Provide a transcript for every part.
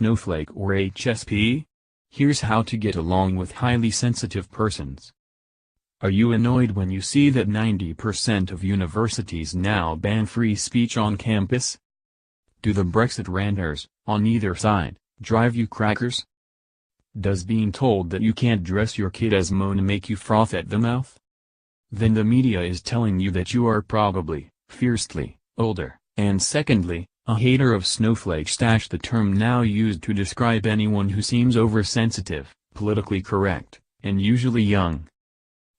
Snowflake or HSP? Here's how to get along with highly sensitive persons. Are you annoyed when you see that 90% of universities now ban free speech on campus? Do the Brexit ranters, on either side, drive you crackers? Does being told that you can't dress your kid as Moana make you froth at the mouth? Then the media is telling you that you are probably, fiercely, older, and secondly, a hater of Snowflake stash, the term now used to describe anyone who seems oversensitive, politically correct, and usually young.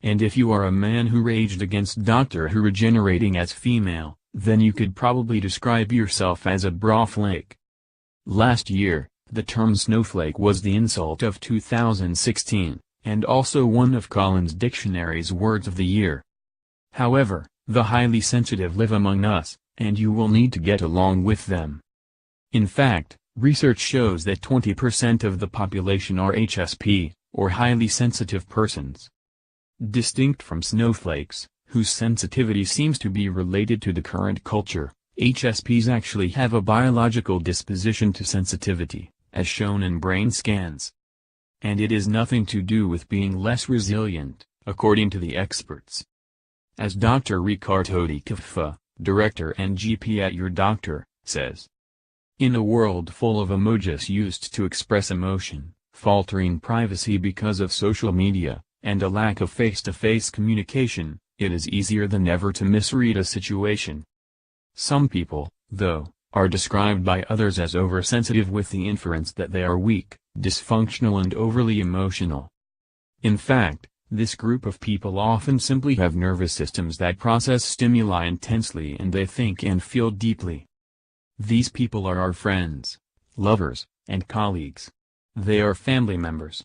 And if you are a man who raged against Doctor Who regenerating as female, then you could probably describe yourself as a broflake. Last year, the term snowflake was the insult of 2016, and also one of Collins Dictionary's words of the year. However, the highly sensitive live among us, and you will need to get along with them. In fact, research shows that 20% of the population are HSP, or highly sensitive persons. Distinct from snowflakes, whose sensitivity seems to be related to the current culture, HSPs actually have a biological disposition to sensitivity, as shown in brain scans. And it is nothing to do with being less resilient, according to the experts. As Dr. Ricardo de Caffa, director and GP at Your Doctor, says, in a world full of emojis used to express emotion, faltering privacy because of social media, and a lack of face-to-face communication, it is easier than ever to misread a situation. Some people, though, are described by others as oversensitive with the inference that they are weak, dysfunctional and overly emotional. In fact, this group of people often simply have nervous systems that process stimuli intensely and they think and feel deeply. These people are our friends, lovers, and colleagues. They are family members.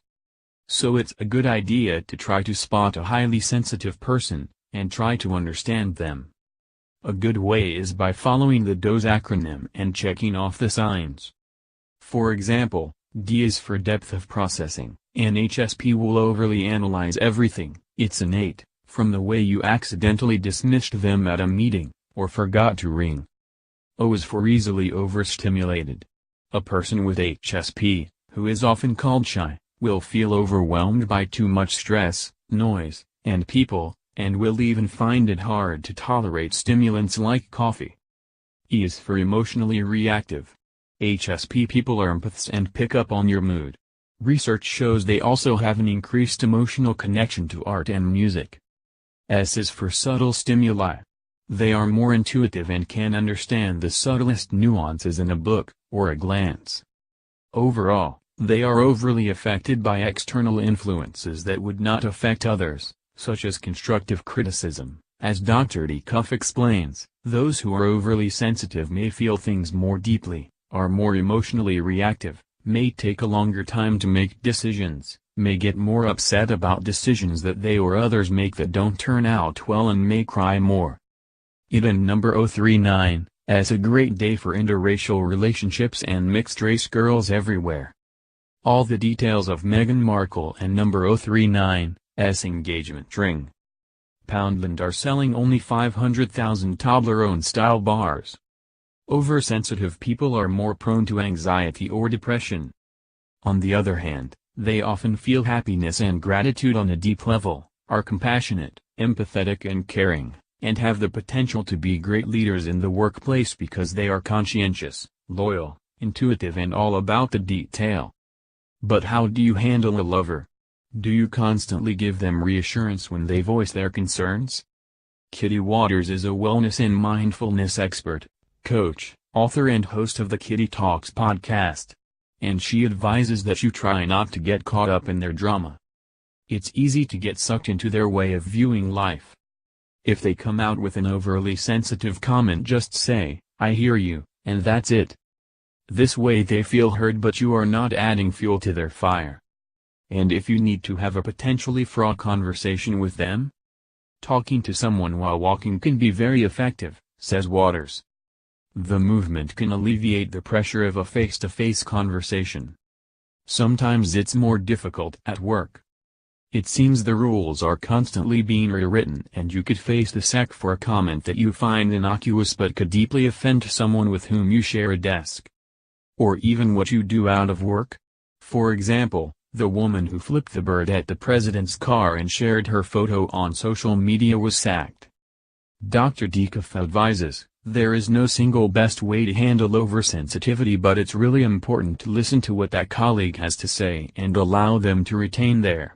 So it's a good idea to try to spot a highly sensitive person, and try to understand them. A good way is by following the DOSE acronym and checking off the signs. For example, D is for depth of processing. An HSP will overly analyze everything, it's innate, from the way you accidentally dismissed them at a meeting, or forgot to ring. O is for easily overstimulated. A person with HSP, who is often called shy, will feel overwhelmed by too much stress, noise, and people, and will even find it hard to tolerate stimulants like coffee. E is for emotionally reactive. HSP people are empaths and pick up on your mood. Research shows they also have an increased emotional connection to art and music. S is for subtle stimuli. They are more intuitive and can understand the subtlest nuances in a book, or a glance. Overall, they are overly affected by external influences that would not affect others, such as constructive criticism. As Dr. D. Cuff explains, those who are overly sensitive may feel things more deeply, are more emotionally reactive, may take a longer time to make decisions, may get more upset about decisions that they or others make that don't turn out well, and may cry more. It and number 039, as a great day for interracial relationships and mixed-race girls everywhere. All the details of Meghan Markle and number 039's engagement ring. Poundland are selling only 500,000 Toblerone-style bars. Oversensitive people are more prone to anxiety or depression. On the other hand, they often feel happiness and gratitude on a deep level, are compassionate, empathetic and caring, and have the potential to be great leaders in the workplace because they are conscientious, loyal, intuitive and all about the detail. But how do you handle a lover? Do you constantly give them reassurance when they voice their concerns? Kitty Waters is a wellness and mindfulness expert, coach, author and host of the Kitty Talks podcast. And she advises that you try not to get caught up in their drama. It's easy to get sucked into their way of viewing life. If they come out with an overly sensitive comment, just say, "I hear you," and that's it. This way they feel heard, but you are not adding fuel to their fire. And if you need to have a potentially fraught conversation with them, talking to someone while walking can be very effective, says Waters. The movement can alleviate the pressure of a face-to-face conversation. Sometimes it's more difficult at work. It seems the rules are constantly being rewritten and you could face the sack for a comment that you find innocuous but could deeply offend someone with whom you share a desk. Or even what you do out of work? For example, the woman who flipped the bird at the president's car and shared her photo on social media was sacked. Dr. Dekoff advises, there is no single best way to handle oversensitivity, but it's really important to listen to what that colleague has to say and allow them to retain their